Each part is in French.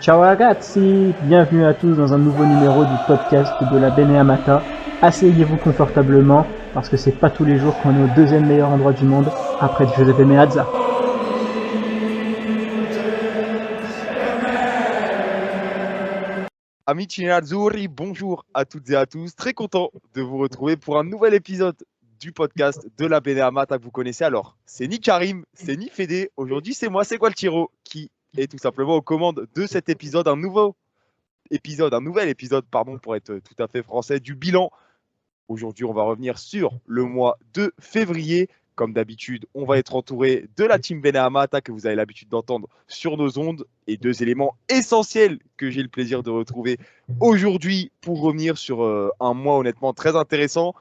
Ciao ragazzi, bienvenue à tous dans un nouveau numéro du podcast de la Beneamata. Asseyez-vous confortablement parce que c'est pas tous les jours qu'on est au deuxième meilleur endroit du monde après Giuseppe Meazza. Amici nerazzurri, bonjour à toutes et à tous. Très content de vous retrouver pour un nouvel épisode du podcast de la Beneamata que vous connaissez. Alors, c'est ni Karim, c'est ni Fédé. Aujourd'hui, c'est moi, c'est Gualtiero qui est tout simplement aux commandes de cet épisode. Un nouvel épisode, pardon, pour être tout à fait français, du bilan. Aujourd'hui, on va revenir sur le mois de février. Comme d'habitude, on va être entouré de la team Beneamata que vous avez l'habitude d'entendre sur nos ondes et deux éléments essentiels que j'ai le plaisir de retrouver aujourd'hui pour revenir sur un mois honnêtement très intéressant.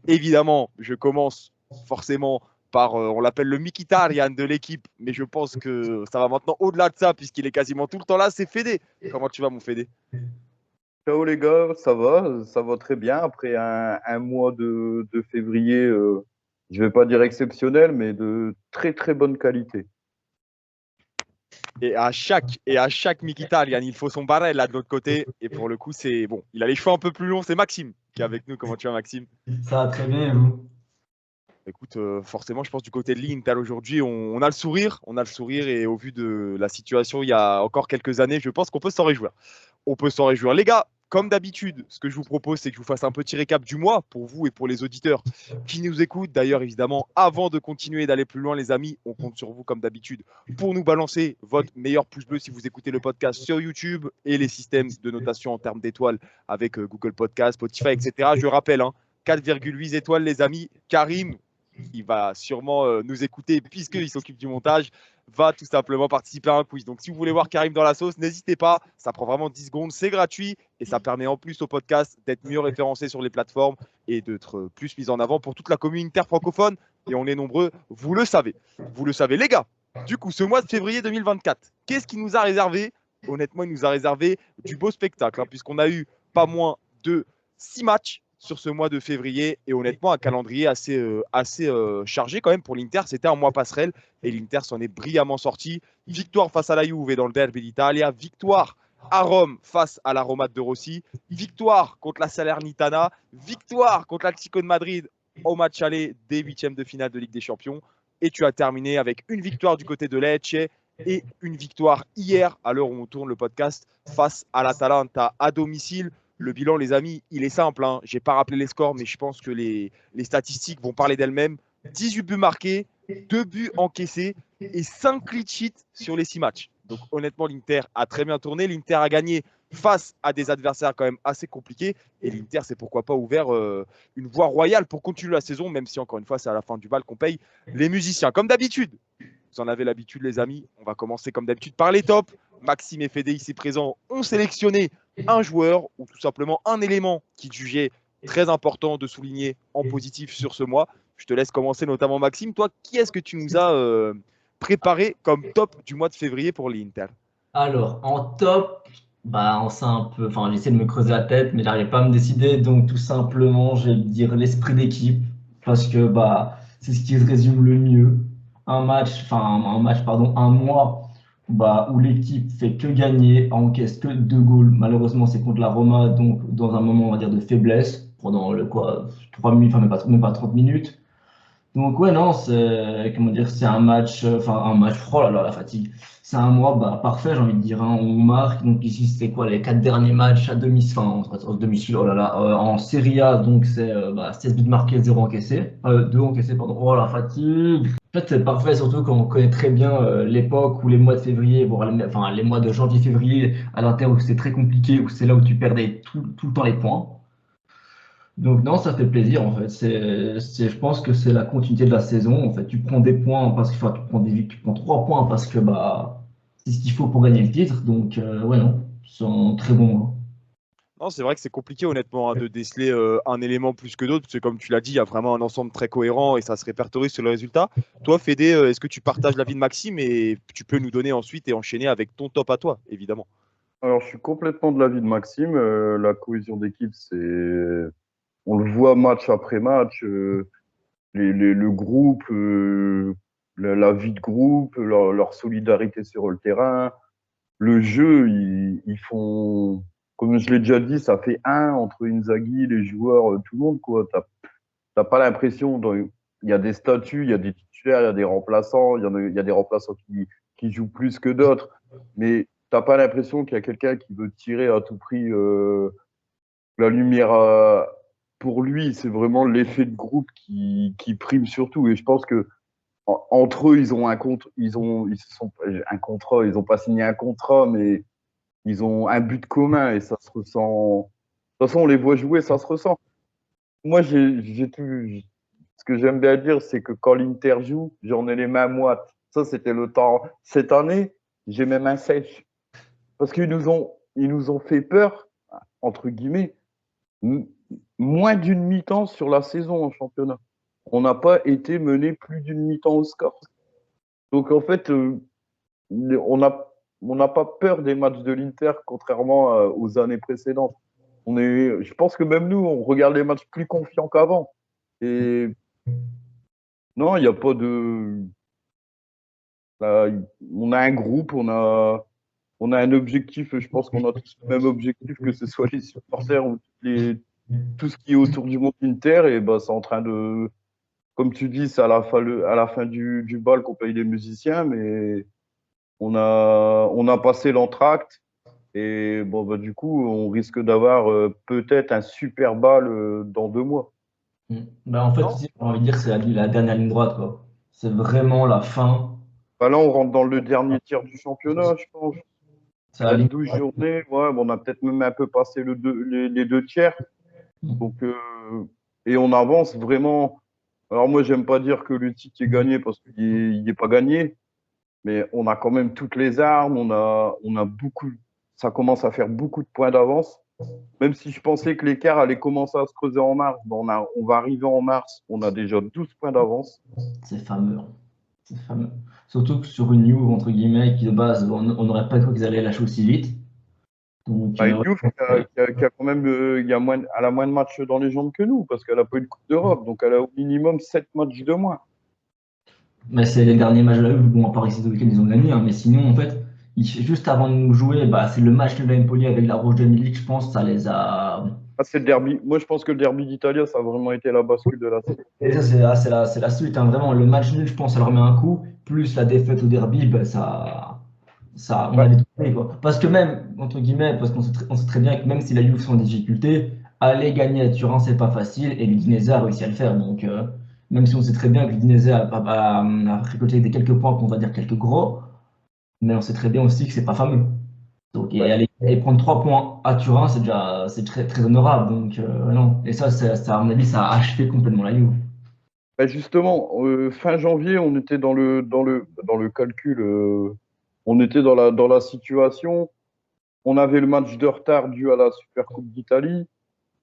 Évidemment, je commence forcément par, on l'appelle le Mkhitaryan de l'équipe, mais je pense que ça va maintenant au-delà de ça puisqu'il est quasiment tout le temps là, c'est Fédé. Comment tu vas mon Fédé? Ciao les gars, ça va très bien. Après un mois de février, je vais pas dire exceptionnel, mais de très très bonne qualité. Et à chaque Mkhitaryan, il faut son barrel là de l'autre côté. Et pour le coup, c'est bon. Il a les cheveux un peu plus longs. C'est Maxime qui est avec nous. Comment tu vas, Maxime? Ça va très bien, et vous? Écoute, forcément, je pense du côté de l'Inter aujourd'hui, on a le sourire. On a le sourire. Et au vu de la situation il y a encore quelques années, je pense qu'on peut s'en réjouir. On peut s'en réjouir. Les gars, comme d'habitude, ce que je vous propose, c'est que je vous fasse un petit récap du mois pour vous et pour les auditeurs qui nous écoutent. D'ailleurs, évidemment, avant de continuer d'aller plus loin, les amis, on compte sur vous comme d'habitude pour nous balancer votre meilleur pouce bleu si vous écoutez le podcast sur YouTube et les systèmes de notation en termes d'étoiles avec Google Podcast, Spotify, etc. Je rappelle, 4,8 étoiles, les amis. Karim, qui va sûrement nous écouter puisqu'il s'occupe du montage, va tout simplement participer à un quiz. Donc si vous voulez voir Karim dans la sauce, n'hésitez pas, ça prend vraiment 10 secondes, c'est gratuit et ça permet en plus au podcast d'être mieux référencé sur les plateformes et d'être plus mis en avant pour toute la communauté francophone. Et on est nombreux, vous le savez. Vous le savez, les gars. Du coup, ce mois de février 2024, qu'est-ce qui nous a réservé? Honnêtement, il nous a réservé du beau spectacle, puisqu'on a eu pas moins de 6 matchs sur ce mois de février et honnêtement un calendrier assez chargé quand même pour l'Inter. C'était un mois passerelle et l'Inter s'en est brillamment sorti. Victoire face à la Juve dans le Derby d'Italia, victoire à Rome face à la Roma de Rossi, victoire contre la Salernitana, victoire contre l'Atlético de Madrid au match aller des huitièmes de finale de Ligue des Champions. Et tu as terminé avec une victoire du côté de Lecce et une victoire hier, à l'heure où on tourne le podcast, face à l'Atalanta à domicile. Le bilan, les amis, il est simple. Je n'ai pas rappelé les scores, mais je pense que les statistiques vont parler d'elles-mêmes. 18 buts marqués, 2 buts encaissés et 5 clean sheets sur les 6 matchs. Donc honnêtement, l'Inter a très bien tourné. L'Inter a gagné face à des adversaires quand même assez compliqués. Et l'Inter s'est pourquoi pas ouvert une voie royale pour continuer la saison, même si encore une fois, c'est à la fin du bal qu'on paye les musiciens. Comme d'habitude, vous en avez l'habitude, les amis. On va commencer comme d'habitude par les tops. Maxime et Fédé ici présents ont sélectionné un joueur ou tout simplement un élément qu'ils jugeaient très important de souligner en positif sur ce mois. Je te laisse commencer, notamment Maxime. Toi, qui est-ce que tu nous as préparé comme top du mois de février pour l'Inter? Alors, en top, bah, on sait un peu, enfin, j'essaie de me creuser la tête, mais j'arrive pas à me décider, donc tout simplement, je vais dire l'esprit d'équipe, parce que bah, c'est ce qui se résume le mieux. Pardon, un mois bah, où l'équipe fait que gagner, encaisse que 2 goals. Malheureusement, c'est contre la Roma, donc dans un moment, on va dire, de faiblesse, pendant 3 minutes, enfin, même pas 30 minutes. Donc ouais, non, c'est comment dire, c'est un match, oh là là, la fatigue. C'est un mois bah, parfait, j'ai envie de dire. On marque, donc ici c'était quoi les 4 derniers matchs à domicile, enfin en domicile, oh là là, en Serie A, donc c'est 16 buts marqués, 0 encaissé, 2 encaissés, pardon. Oh la fatigue. En fait, c'est parfait, surtout quand on connaît très bien l'époque où les mois de février, voire les mois de janvier-février à l'Inter où c'est très compliqué, où c'est là où tu perdais tout le temps les points. Donc non, ça fait plaisir en fait. Je pense que c'est la continuité de la saison. En fait, tu prends des points parce que, enfin, tu prends 3 points parce que bah c'est ce qu'il faut pour gagner le titre. Donc ouais non, c'est un très bon mois. Non, c'est vrai que c'est compliqué honnêtement de déceler un élément plus que d'autres, parce que comme tu l'as dit, il y a vraiment un ensemble très cohérent et ça se répertorie sur le résultat. Toi, Fédé, est-ce que tu partages l'avis de Maxime et tu peux nous donner ensuite et enchaîner avec ton top à toi, évidemment? Alors, je suis complètement de l'avis de Maxime. La cohésion d'équipe, on le voit match après match. Le groupe, la vie de groupe, leur solidarité sur le terrain. le jeu, ils font, comme je l'ai déjà dit, ça fait un entre Inzaghi, les joueurs, tout le monde, quoi. T'as pas l'impression, il y a des statuts, il y a des titulaires, il y a des remplaçants, il y a des remplaçants qui jouent plus que d'autres, mais t'as pas l'impression qu'il y a quelqu'un qui veut tirer à tout prix la lumière pour lui. C'est vraiment l'effet de groupe qui prime surtout. Et je pense que entre eux, ils ont un compte, ils se sont un contrat, ils ont pas signé un contrat, mais ils ont un but commun et ça se ressent. De toute façon, on les voit jouer, ça se ressent. Moi, j'ai tout. Ce que j'aime bien dire, c'est que quand l'Inter joue, j'en ai les mains moites. Ça, c'était le temps. Cette année, j'ai mes mains sèches. Parce ils nous ont fait peur, entre guillemets, moins d'une mi-temps sur la saison en championnat. On n'a pas été mené plus d'une mi-temps au score. Donc, en fait, on n'a pas peur des matchs de l'Inter, contrairement aux années précédentes. Je pense que même nous, on regarde les matchs plus confiants qu'avant. Et non, il n'y a pas de. Là, on a un groupe, on a un objectif. Je pense qu'on a tous le même objectif, que ce soit les supporters ou tout ce qui est autour du monde Inter. Et bah, c'est en train de. Comme tu dis, c'est à la fin du bal qu'on paye les musiciens, mais on a passé l'entracte. Et bon, bah, du coup, on risque d'avoir peut-être un super bal dans 2 mois. Bah, en fait, Non. ici, j'ai envie de dire que c'est la dernière ligne droite, quoi. C'est vraiment la fin. Bah, là, on rentre dans le dernier tiers du championnat, je pense. C'est Il la reste ligne 12 droite. journées. Ouais, bon, on a peut-être même un peu passé les 2 tiers. Donc, et on avance vraiment. Alors, moi, j'aime pas dire que le titre est gagné parce qu'il n'est pas gagné. Mais on a quand même toutes les armes. On a beaucoup. Ça commence à faire beaucoup de points d'avance. Même si je pensais que l'écart allait commencer à se creuser en mars, bon, on va arriver en mars, on a déjà 12 points d'avance. C'est fameux, hein. C'est fameux. Surtout que sur une Juve, entre guillemets, qui de base, on n'aurait pas cru qu'ils allaient lâcher aussi vite. Donc, Bah, une Juve qui a quand même elle a moins de matchs dans les jambes que nous, parce qu'elle n'a pas eu de Coupe d'Europe, donc elle a au minimum 7 matchs de moins. mais c'est les derniers matchs de la Juve. Bon, à part ici, ce week-end, ils ont gagné, hein, mais sinon, en fait, juste avant de nous jouer, bah, c'est le match de Empoli avec la Roche de Milik, je pense, ça les a. Ah, c'est le derby. Moi, je pense que le derby d'Italie, ça a vraiment été la bascule de la saison. Et ça, c'est la suite, hein, vraiment. Le match nul, je pense, ça leur met un coup, plus la défaite au derby, bah, on Ouais. avait tout fait, quoi. Parce que même, entre guillemets, parce on sait très bien que même si la Juve sont en difficulté, aller gagner à Turin, c'est pas facile, et l'Udinese a réussi à le faire. Donc, même si on sait très bien que l'Udinese a récolté des quelques points, qu'on va dire quelques gros, mais on sait très bien aussi que c'est pas fameux. Donc, Ouais. et prendre 3 points à Turin, c'est très, très honorable. Donc, non. Et ça, à mon avis, ça a achevé complètement la Juve. Bah, justement, fin janvier, on était dans le calcul, on était dans la situation. On avait le match de retard dû à la Super Coupe d'Italie.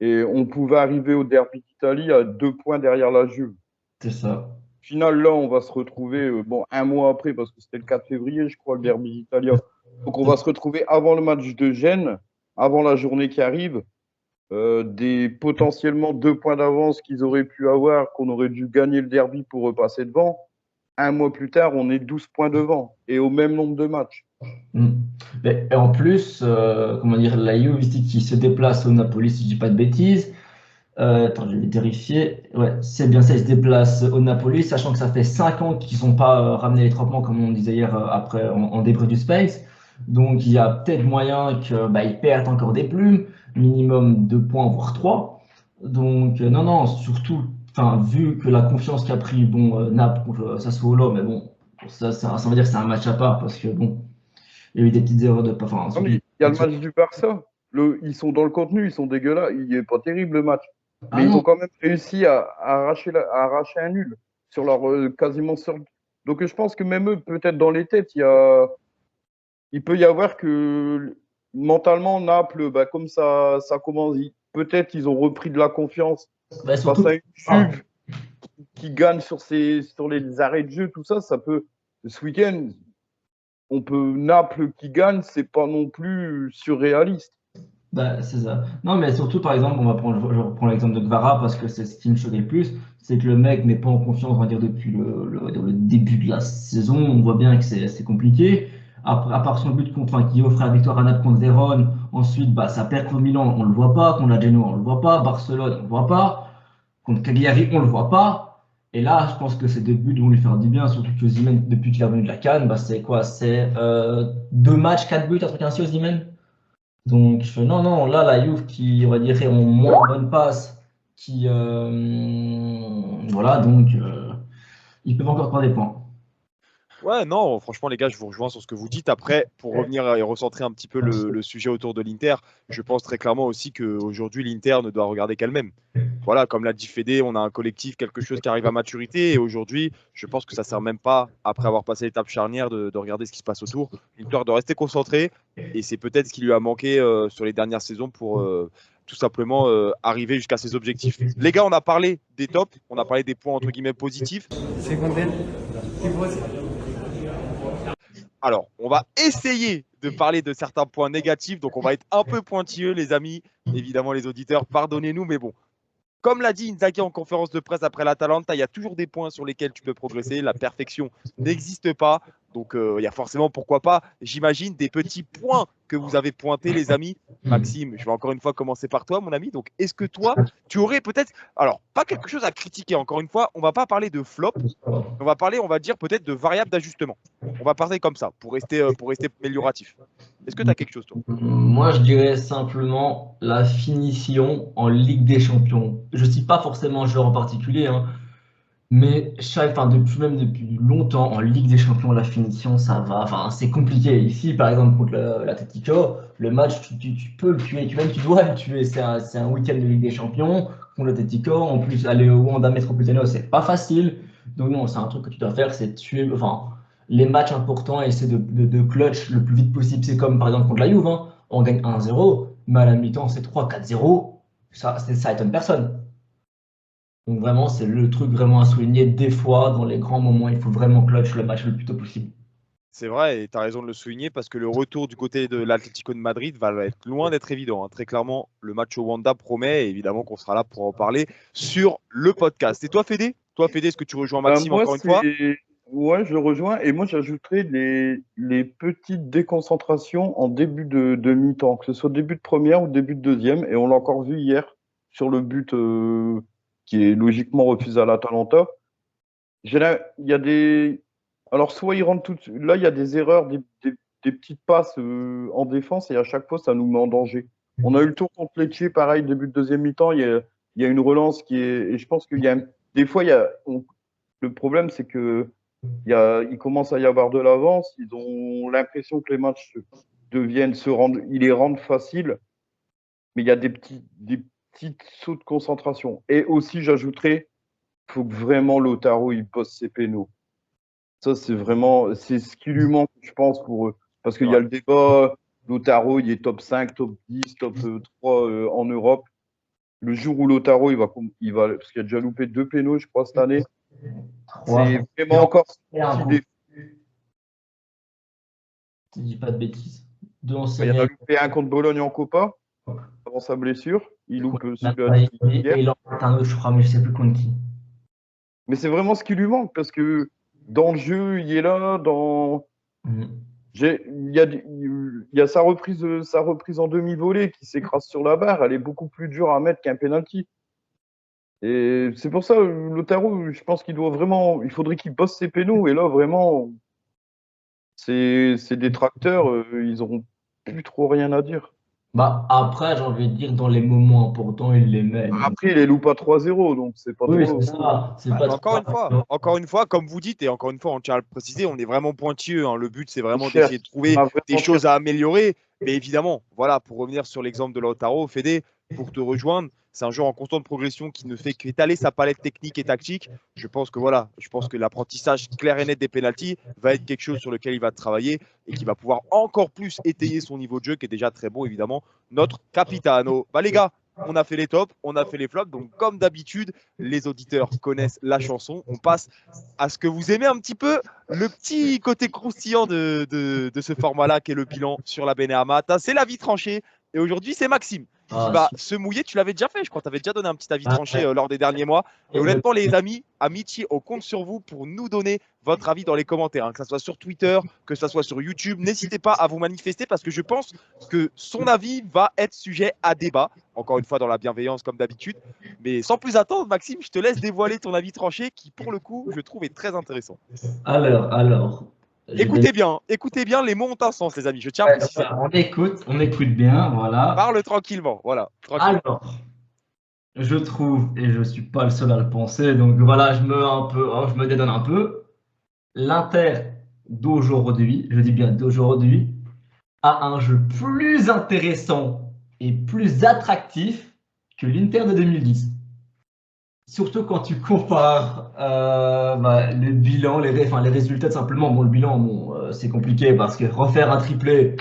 Et on pouvait arriver au derby d'Italie à 2 points derrière la Juve. C'est ça. Au final, là, on va se retrouver bon, un mois après, parce que c'était le 4 février, je crois, le derby d'Italie. Donc, on va se retrouver avant le match de Gênes, avant la journée qui arrive, des potentiellement 2 points d'avance qu'ils auraient pu avoir, qu'on aurait dû gagner le derby pour repasser devant. Un mois plus tard, on est 12 points devant et au même nombre de matchs. Et en plus, comment dire, la Juve ici qui se déplace au Napoli, si je dis pas de bêtises. Attends, je vais vérifier. Ouais, c'est bien ça, ils se déplacent au Napoli, sachant que ça fait 5 ans qu'ils n'ont pas ramené les 3 points, comme on disait hier après en débrief du Space. Donc il y a peut-être moyen qu'ils perdent encore des plumes, minimum 2 points, voire 3. Donc non, non, surtout, vu que la confiance qu'a pris Naples contre Sassuolo, mais bon, ça veut dire que c'est un match à part, parce que bon, il y a eu des petites erreurs de pas. Non, mais il y a le match du Barça. Ils sont dans le contenu, ils sont dégueulasses. Il n'est pas terrible le match. Mais ils ont quand même réussi à arracher un nul sur leur quasiment sur. Donc je pense que même eux, peut-être dans les têtes, il peut y avoir que mentalement Naples, bah, comme ça commence, peut-être ils ont repris de la confiance Bah, face surtout, à une Juve qui gagne sur les arrêts de jeu, tout ça, ça peut. Ce week-end, on peut Naples qui gagne, c'est pas non plus surréaliste. bah, c'est ça. Non, mais surtout, par exemple, je reprends l'exemple de Kvara parce que c'est ce qui me choquait le plus, c'est que le mec n'est pas en confiance, on va dire, depuis le début de la saison. On voit bien que c'est compliqué. À part son but qui offre la victoire à Naples contre Vérone. Ensuite, ça perd contre Milan, on ne le voit pas. Contre la Genoa, on ne le voit pas. Barcelone, on ne le voit pas. Contre Cagliari, on ne le voit pas. Et là, je pense que ces deux buts vont lui faire du bien, surtout que Osimhen, depuis qu'il est revenu de la CAN, c'est quoi? C'est 2 matchs, 4 buts, un truc ainsi, Osimhen. Donc, non, là, la Juve qui, on va dire, ont moins bonne passe, voilà, donc ils peuvent encore prendre des points. Ouais, non, franchement, les gars, je vous rejoins sur ce que vous dites. Après, pour revenir et recentrer un petit peu le sujet autour de l'Inter, je pense très clairement aussi qu'aujourd'hui, l'Inter ne doit regarder qu'elle-même. Voilà, comme l'a dit Fédé, on a un collectif, quelque chose qui arrive à maturité. Et aujourd'hui, je pense que ça ne sert même pas, après avoir passé l'étape charnière, de regarder ce qui se passe autour. L'Inter doit rester concentré. Et c'est peut-être ce qui lui a manqué sur les dernières saisons pour tout simplement arriver jusqu'à ses objectifs. Les gars, on a parlé des tops, on a parlé des points entre guillemets positifs. Alors, on va essayer de parler de certains points négatifs, donc on va être un peu pointilleux, les amis. Évidemment, les auditeurs, pardonnez-nous, mais bon. Comme l'a dit Inzaghi en conférence de presse après l'Atalanta, il y a toujours des points sur lesquels tu peux progresser. La perfection n'existe pas. Donc, il y a forcément, pourquoi pas, j'imagine, des petits points que vous avez pointés, les amis. Maxime, je vais encore une fois commencer par toi, mon ami. Donc, est-ce que toi, tu aurais peut-être, alors, pas quelque chose à critiquer, encore une fois, on ne va pas parler de flop, on va parler, on va dire, peut-être de variables d'ajustement. On va parler comme ça, pour rester amélioratif. Est-ce que tu as quelque chose, toi? Moi, je dirais simplement la finition en Ligue des Champions. Je ne cite pas forcément un joueur en particulier, hein, mais depuis longtemps, en Ligue des Champions, la finition, ça va. Enfin, c'est compliqué. Ici, par exemple, contre l'Atlético, le match, tu peux le tuer, tu dois le tuer. C'est un week-end de Ligue des Champions contre l'Atlético. En plus, aller au Wanda Metropolitano, c'est pas facile. Donc, non, c'est un truc que tu dois faire, c'est tuer. Enfin, les matchs importants et essayer de clutch le plus vite possible. C'est comme par exemple contre la Juve, hein. On gagne 1-0, mais à la mi-temps, c'est 3-4-0. Ça étonne personne. Donc vraiment, c'est le truc vraiment à souligner. Des fois, dans les grands moments, il faut vraiment clutch le match le plus tôt possible. C'est vrai, et tu as raison de le souligner, parce que le retour du côté de l'Atlético de Madrid va être loin d'être évident, hein. Très clairement, le match au Wanda promet, et évidemment qu'on sera là pour en parler sur le podcast. Et toi, Fédé, est-ce que tu rejoins Maxime Moi, encore une fois? ouais, je rejoins. Et moi, j'ajouterais les petites déconcentrations en début de mi-temps, que ce soit début de première ou début de deuxième. Et on l'a encore vu hier sur le but qui est logiquement refusé à l'Atalanta. Il y a des. Alors, soit ils rentrent tout de suite. Là, il y a des erreurs, des petites passes en défense, et à chaque fois, ça nous met en danger. On a eu le tour contre Lecce, pareil, début de deuxième mi-temps. Il y a une relance qui est. Et je pense qu'il y a. Des fois, le problème, c'est que il commence à y avoir de l'avance. Ils ont l'impression que les matchs ils les rendent faciles, mais il y a des petits sauts de concentration. Et aussi, j'ajouterais, il faut que vraiment Lautaro il bosse ses pénaux. Ça, c'est ce qui lui manque, je pense, pour eux. Parce qu'il y a le débat, Lautaro, il est top 5, top 10, top 3 en Europe. Le jour où Lautaro, il va, parce qu'il a déjà loupé 2 pénaux, je crois, cette année. C'est vraiment encore Je dis pas de bêtises. Il en a loupé un contre Bologne en Copa, avant sa blessure. Il loupe celui-là. Et il en a un autre, je crois, mais je sais plus contre qui. Mais c'est vraiment ce qui lui manque, parce que dans le jeu, il est là, il y a sa reprise en demi-volée qui s'écrase sur la barre. Elle est beaucoup plus dure à mettre qu'un penalty. Et c'est pour ça, Lautaro, je pense il faudrait qu'il bosse ses pénaux. Et là, vraiment, ces détracteurs, ils auront plus trop rien à dire. Après, j'ai envie de dire, dans les moments importants, il les met. Après, il les loupe à 3-0, donc c'est pas Oui, trop. c'est ça. Encore une fois, comme vous dites, et encore une fois, on tient à le préciser, on est vraiment pointilleux, hein. Le but, c'est vraiment d'essayer de trouver des choses à améliorer. Mais évidemment, voilà, pour revenir sur l'exemple de Lautaro, Fédé, pour te rejoindre, c'est un joueur en constante progression qui ne fait qu'étaler sa palette technique et tactique. Je pense que l'apprentissage clair et net des pénaltys va être quelque chose sur lequel il va travailler et qui va pouvoir encore plus étayer son niveau de jeu, qui est déjà très bon, évidemment, notre capitano. Les gars, on a fait les tops, on a fait les flops. Donc, comme d'habitude, les auditeurs connaissent la chanson. On passe à ce que vous aimez un petit peu, le petit côté croustillant de ce format-là, qui est le bilan sur la Bene Amata. C'est l'avis tranché. Et aujourd'hui, c'est Maxime qui Ah, va se mouiller. Tu l'avais déjà fait, je crois. Tu avais déjà donné un petit avis tranché lors des derniers mois. Et honnêtement, les amis, Amici, on compte sur vous pour nous donner votre avis dans les commentaires, hein, que ce soit sur Twitter, que ce soit sur YouTube. N'hésitez pas à vous manifester parce que je pense que son avis va être sujet à débat. Encore une fois, dans la bienveillance, comme d'habitude. Mais sans plus attendre, Maxime, je te laisse dévoiler ton avis tranché qui, pour le coup, je trouve est très intéressant. Alors, Écoutez bien, les mots ont un sens, les amis. Je tiens à préciser. on écoute bien, voilà. Parle tranquillement, voilà. Tranquille. Alors, je trouve, et je suis pas le seul à le penser, donc voilà, je me dédonne un peu. L'Inter d'aujourd'hui, je dis bien d'aujourd'hui, a un jeu plus intéressant et plus attractif que l'Inter de 2010. Surtout quand tu compares le bilan, les résultats simplement. Bon, le bilan, c'est compliqué parce que refaire un triplé,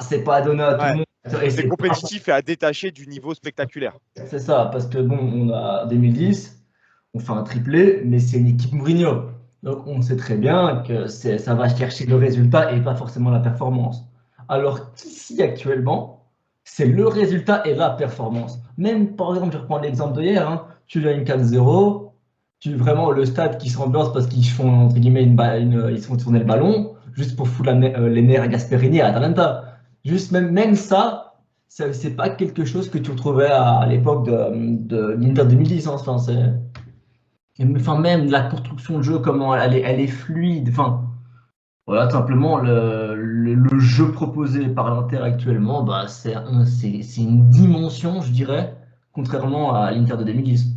c'est pas donné à tout le Ouais. monde. C'est compétitif et à détacher du niveau spectaculaire. C'est ça, parce que bon, on a 2010, on fait un triplé, mais c'est une équipe Mourinho. Donc on sait très bien que ça va chercher le résultat et pas forcément la performance. Alors qu'ici actuellement, c'est le résultat et la performance. Même par exemple, je reprends l'exemple de hier, hein, tu gagnes 4-0, vraiment le stade qui se ambiance parce qu'ils font entre guillemets ils font tourner le ballon juste pour foutre les nerfs à Gasperini et à Atalanta. Juste même ça. C'est pas quelque chose que tu retrouvais à l'époque de l'Inter 2010. Hein. Même la construction de jeu, comment elle est fluide. Enfin, voilà, simplement le jeu proposé par l'Inter actuellement, c'est une dimension, je dirais, contrairement à l'Inter de 2010.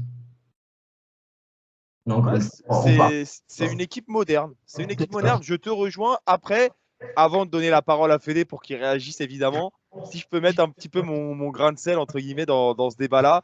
Donc, Ouais, c'est une équipe moderne. C'est une équipe moderne. Je te rejoins. Après, avant de donner la parole à Fédé pour qu'il réagisse, évidemment, si je peux mettre un petit peu mon grain de sel, entre guillemets, dans ce débat-là,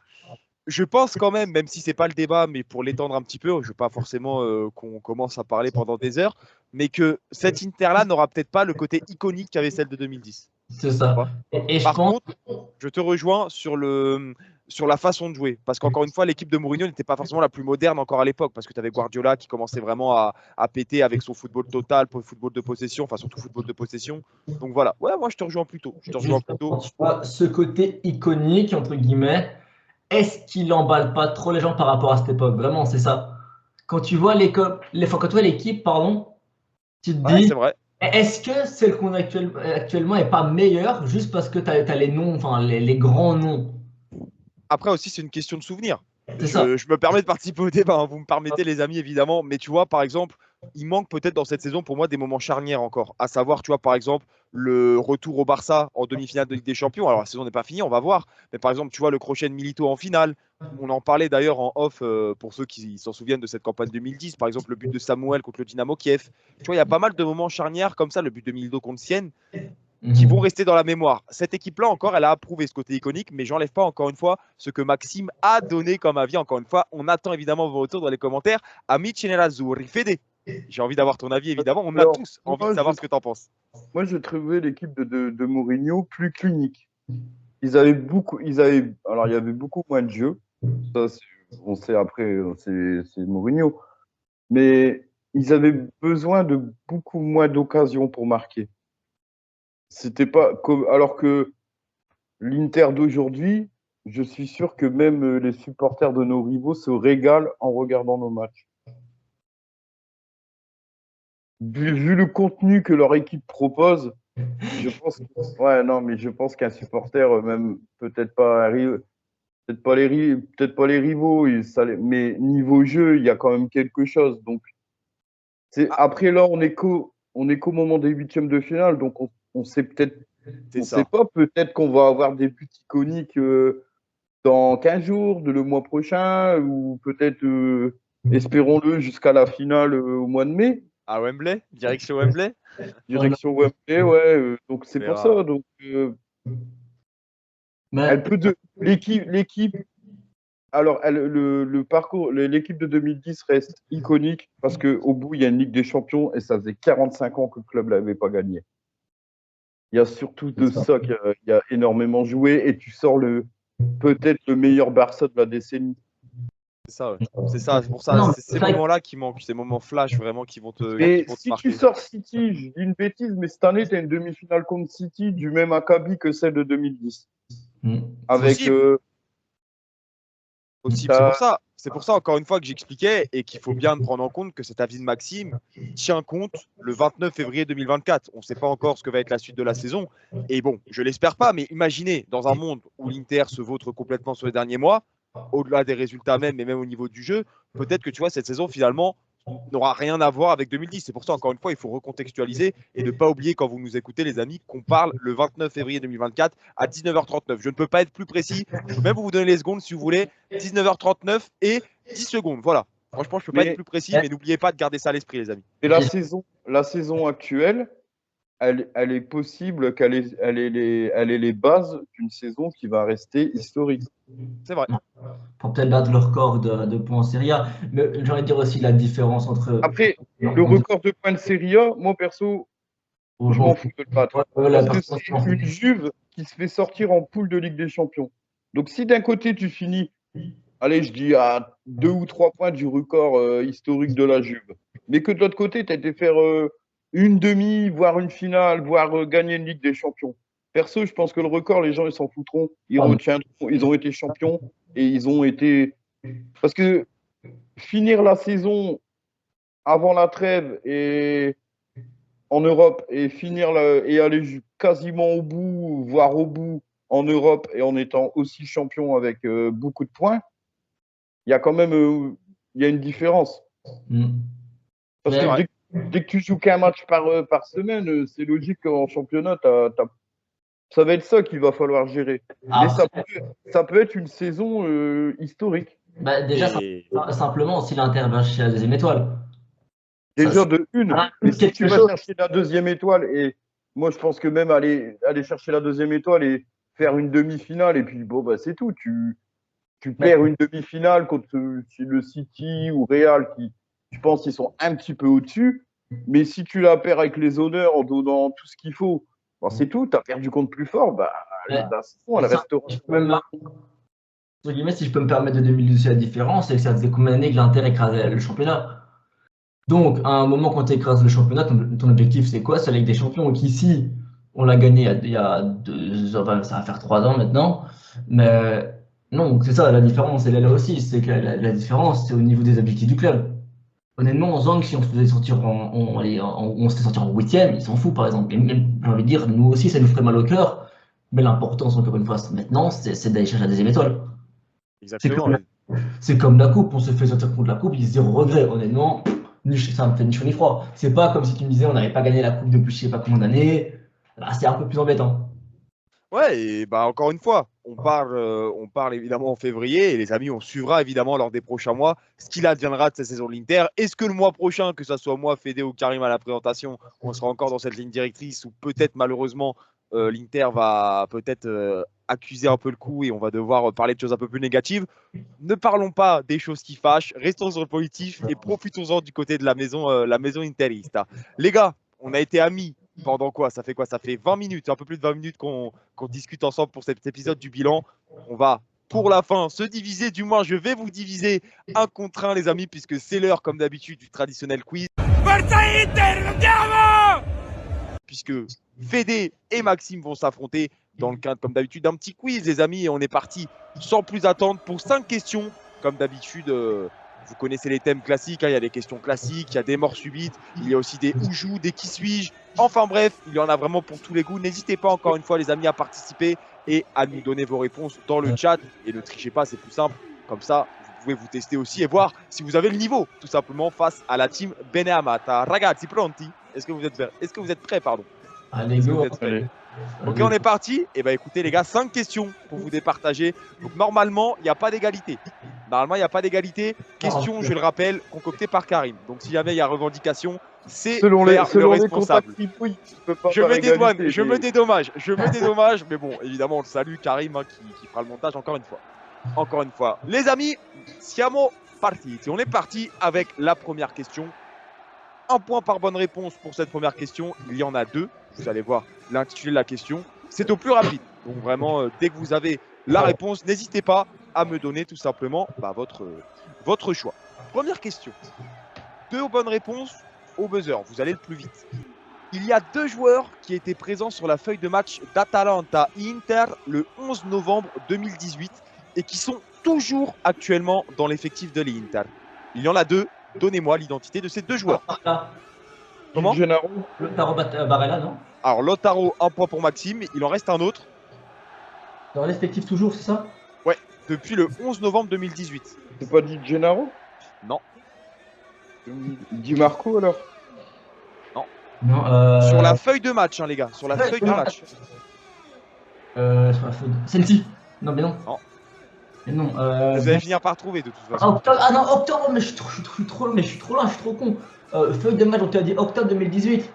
je pense quand même si c'est pas le débat, mais pour l'étendre un petit peu, je ne veux pas forcément qu'on commence à parler pendant des heures, mais que cette Inter-là n'aura peut-être pas le côté iconique qu'avait celle de 2010. C'est ça. Et Par contre, je te rejoins sur la façon de jouer. Parce qu'encore une fois, l'équipe de Mourinho n'était pas forcément la plus moderne encore à l'époque. Parce que tu avais Guardiola qui commençait vraiment à péter avec son football total, football de possession, enfin surtout football de possession. Donc voilà, ouais, moi je te rejoins plutôt. Tu vois, ce côté iconique, entre guillemets, est-ce qu'il emballe pas trop les gens par rapport à cette époque? Vraiment, c'est ça. Quand tu vois l'équipe, pardon, tu te dis, c'est vrai. est-ce que celle qu'on a actuellement n'est pas meilleure juste parce que tu as les noms, enfin les grands noms? Après aussi, c'est une question de souvenir. Ça. Je me permets de participer au débat, hein, vous me permettez les amis évidemment, mais tu vois par exemple, il manque peut-être dans cette saison pour moi des moments charnières encore, à savoir tu vois par exemple le retour au Barça en demi-finale de Ligue des Champions. Alors la saison n'est pas finie, on va voir, mais par exemple tu vois le crochet de Milito en finale. On en parlait d'ailleurs en off pour ceux qui s'en souviennent de cette campagne 2010, par exemple le but de Samuel contre le Dynamo Kiev. Tu vois, il y a pas mal de moments charnières comme ça, le but de Milito contre Sienne, qui vont rester dans la mémoire. Cette équipe-là, encore, elle a approuvé ce côté iconique, mais j'enlève pas, encore une fois, ce que Maxime a donné comme avis. Encore une fois, on attend évidemment vos retours dans les commentaires. Amici nerazzurri, Fede, j'ai envie d'avoir ton avis, évidemment. On a tous envie de savoir ce que tu en penses. Moi, je trouvais l'équipe de Mourinho plus clinique. Alors, il y avait beaucoup moins de jeux. Ça, on sait après, c'est Mourinho. Mais ils avaient besoin de beaucoup moins d'occasions pour marquer. C'était pas comme, alors que l'Inter d'aujourd'hui, je suis sûr que même les supporters de nos rivaux se régalent en regardant nos matchs. Vu le contenu que leur équipe propose, je pense qu'un supporter, même peut-être pas les rivaux, mais niveau jeu, il y a quand même quelque chose. Donc, après là, on est qu'au moment des huitièmes de finale, donc on sait peut-être, sait pas, peut-être qu'on va avoir des buts iconiques dans 15 jours, le mois prochain, ou peut-être, espérons-le, jusqu'à la finale au mois de mai. À Wembley, direction Wembley. Direction Wembley, ouais. Donc c'est pour ça. Donc, elle peut l'équipe. Alors, le parcours, l'équipe de 2010 reste iconique parce qu'au bout, il y a une Ligue des Champions et ça faisait 45 ans que le club ne l'avait pas gagné. Il y a surtout de ça qu'il y a énormément joué et tu sors peut-être le meilleur Barça de la décennie. C'est ça, ouais. C'est pour ça, Non, c'est ces moments-là qui manquent, ces moments flash vraiment qui vont Et te si marquer. tu sors City, je dis une bêtise, mais cette année, tu as une demi-finale contre City du même acabit que celle de 2010. Avec. Possible. Possible. t'as- C'est pour ça, encore une fois, que j'expliquais et qu'il faut bien prendre en compte que cet avis de Maxime tient compte le 29 février 2024. On ne sait pas encore ce que va être la suite de la saison. Et bon, je l'espère pas, mais imaginez, dans un monde où l'Inter se vautre complètement sur les derniers mois, au-delà des résultats même, mais même au niveau du jeu, peut-être que tu vois, cette saison, finalement, n'aura rien à voir avec 2010. C'est pour ça, encore une fois, il faut recontextualiser et ne pas oublier, quand vous nous écoutez, les amis, qu'on parle le 29 février 2024 à 19h39. Je ne peux pas être plus précis. Je peux même vous donner les secondes si vous voulez. 19h39 et 10 secondes. Voilà. Franchement, je ne peux pas être plus précis, mais n'oubliez pas de garder ça à l'esprit, les amis. Et la saison actuelle, elle est possible qu'elle ait les bases d'une saison qui va rester historique. C'est vrai. Pour peut-être battre le record de points en Serie A. Mais j'ai envie de dire aussi la différence entre. Après, le record de points de Serie A, moi perso, je m'en fous de le battre. Parce que c'est une Juve qui se fait sortir en poule de Ligue des Champions. Donc si d'un côté tu finis, allez, je dis à 2 ou 3 points du record historique de la Juve, mais que de l'autre côté, tu as été faire une demi, voire une finale, voire gagner une Ligue des Champions. Perso, je pense que le record, les gens, ils s'en foutront. Ils retiendront. Ils ont été champions et ils ont été. Parce que finir la saison avant la trêve et en Europe et et aller quasiment au bout, voire au bout en Europe et en étant aussi champion avec beaucoup de points, il y a quand même il y a une différence. Parce que dès que tu joues qu'un match par semaine, c'est logique qu'en championnat, ça va être ça qu'il va falloir gérer. Mais ça peut être une saison historique. Bah, déjà, simplement, si l'Inter va chercher la deuxième étoile. Déjà de une. Mais si tu vas chercher la deuxième étoile, et moi je pense que même aller chercher la deuxième étoile et faire une demi-finale, et puis bon, bah, c'est tout. Tu perds une demi-finale contre le City ou Real qui, je pense, ils sont un petit peu au-dessus. Mais si tu la perds avec les honneurs en donnant tout ce qu'il faut, bah, c'est tout. Tu as perdu contre plus fort, bah, la saison, elle restera. Si je peux me permettre de 2012 la différence, c'est que ça faisait combien d'années que l'Inter écrasait le championnat. Donc, à un moment, quand tu écrases le championnat, ton objectif, c'est quoi? C'est la Ligue des Champions. Donc ici, on l'a gagné il y a 2 ans, ça va faire 3 ans maintenant. Mais non, c'est ça, la différence, elle est là aussi. C'est que la différence, c'est au niveau des objectifs du club. Honnêtement, Zang, si on se faisait sortir on se fait sortir en 8e, il s'en fout, par exemple. Et même, j'ai envie de dire, nous aussi, ça nous ferait mal au cœur. Mais l'importance, encore une fois, maintenant, c'est d'aller chercher la deuxième étoile. Exactement. C'est comme la coupe, on se fait sortir contre la coupe, il y a zéro regret, honnêtement. Ça me fait ni chaud ni froid. C'est pas comme si tu me disais on n'avait pas gagné la coupe depuis je sais pas combien d'années. Là, c'est un peu plus embêtant. Ouais, et bah encore une fois, on parle évidemment en février et les amis, on suivra évidemment lors des prochains mois ce qu'il adviendra de cette saison de l'Inter. Est-ce que le mois prochain, que ce soit moi, Fédé ou Karim à la présentation, on sera encore dans cette ligne directrice ou peut-être malheureusement l'Inter va peut-être accuser un peu le coup et on va devoir parler de choses un peu plus négatives. Ne parlons pas des choses qui fâchent, restons sur le positif et profitons-en du côté de la maison interista. Les gars, on a été amis pendant quoi? Ça fait 20 minutes, un peu plus de 20 minutes qu'on discute ensemble pour cet épisode du bilan. On va pour la fin se diviser, du moins je vais vous diviser 1 contre 1 les amis, puisque c'est l'heure comme d'habitude du traditionnel quiz. Puisque Fédé et Maxime vont s'affronter dans le cadre, comme d'habitude, d'un petit quiz, les amis. Et on est parti sans plus attendre pour 5 questions. Comme d'habitude, vous connaissez les thèmes classiques. Il y a des questions classiques, il y a des morts subites, il y a aussi des où joue, des qui suis-je. Enfin bref, il y en a vraiment pour tous les goûts. N'hésitez pas encore une fois, les amis, à participer et à nous donner vos réponses dans le chat. Et ne trichez pas, c'est plus simple. Comme ça, vous pouvez vous tester aussi et voir si vous avez le niveau, tout simplement, face à la team Beneamata. Ragazzi, pronti? Est-ce que vous êtes prêts, pardon? Allez, go. Ok, on est parti. Et bah écoutez les gars, 5 questions pour vous départager. Donc normalement, il n'y a pas d'égalité. Question, je le rappelle, concoctée par Karim. Donc si jamais il y a revendication, c'est selon le les responsable. Je me dédommage. Mais bon, évidemment, on le salue, Karim, hein, qui fera le montage encore une fois. Les amis, siamo partiti. On est parti avec la première question. 1 point par bonne réponse pour cette première question. Il y en a 2. Vous allez voir l'intitulé de la question. C'est au plus rapide. Donc vraiment, dès que vous avez la réponse, n'hésitez pas à me donner tout simplement votre choix. Première question. 2 bonnes réponses au buzzer. Vous allez le plus vite. Il y a 2 joueurs qui étaient présents sur la feuille de match d'Atalanta Inter le 11 novembre 2018 et qui sont toujours actuellement dans l'effectif de l'Inter. Il y en a 2. Donnez-moi l'identité de ces 2 joueurs. Là, Comment ? Gennaro. le Taro Barella, non? Alors, Lautaro, 1 point pour Maxime. Il en reste un autre. Dans l'effectif toujours, c'est ça? Depuis le 11 novembre 2018. C'est pas Di Gennaro? Non. Di Marco alors? Non, Sur la feuille de match, hein, les gars. Sur la feuille de match. sur la feuille. Sensi. Non, mais non. Non. Mais non. Vous allez finir par trouver de toute façon. Octobre. Ah non, octobre, mais je suis trop loin, je suis trop con. Feuille de match, on t'a dit octobre 2018.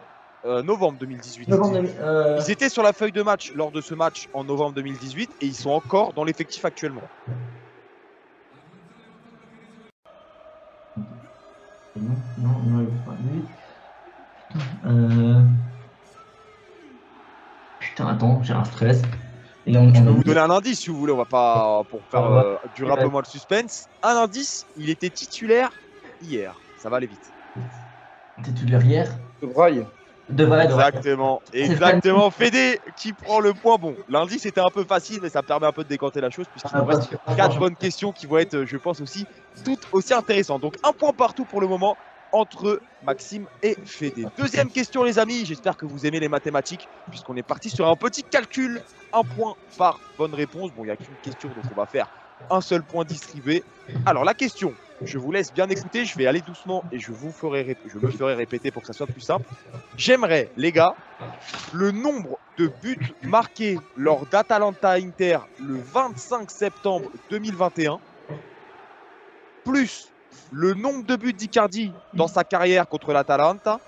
Novembre 2018. Novembre, Ils étaient sur la feuille de match lors de ce match en novembre 2018 et ils sont encore dans l'effectif actuellement. Non, il faut pas lui. Putain, attends, j'ai un stress. Et Je peux vous donner un indice si vous voulez, on va pas pour faire durer un peu moins le suspense. Un indice, il était titulaire hier. Ça va aller vite. Titulaire hier. De Braille. De vrai. Exactement. Fédé qui prend le point. Bon, l'indice était un peu facile, mais ça permet un peu de décanter la chose puisqu'il nous reste 4 bonnes questions qui vont être, je pense aussi, toutes aussi intéressantes. Donc un point partout pour le moment entre Maxime et Fédé. Deuxième question les amis, j'espère que vous aimez les mathématiques puisqu'on est parti sur un petit calcul. Un point par bonne réponse. Bon, il n'y a qu'une question donc on va faire un seul point distribué. Alors la question, je vous laisse bien écouter, je vais aller doucement et je me ferai répéter pour que ça soit plus simple. J'aimerais, les gars, le nombre de buts marqués lors d'Atalanta Inter le 25 septembre 2021, plus le nombre de buts d'Icardi dans sa carrière contre l'Atalanta,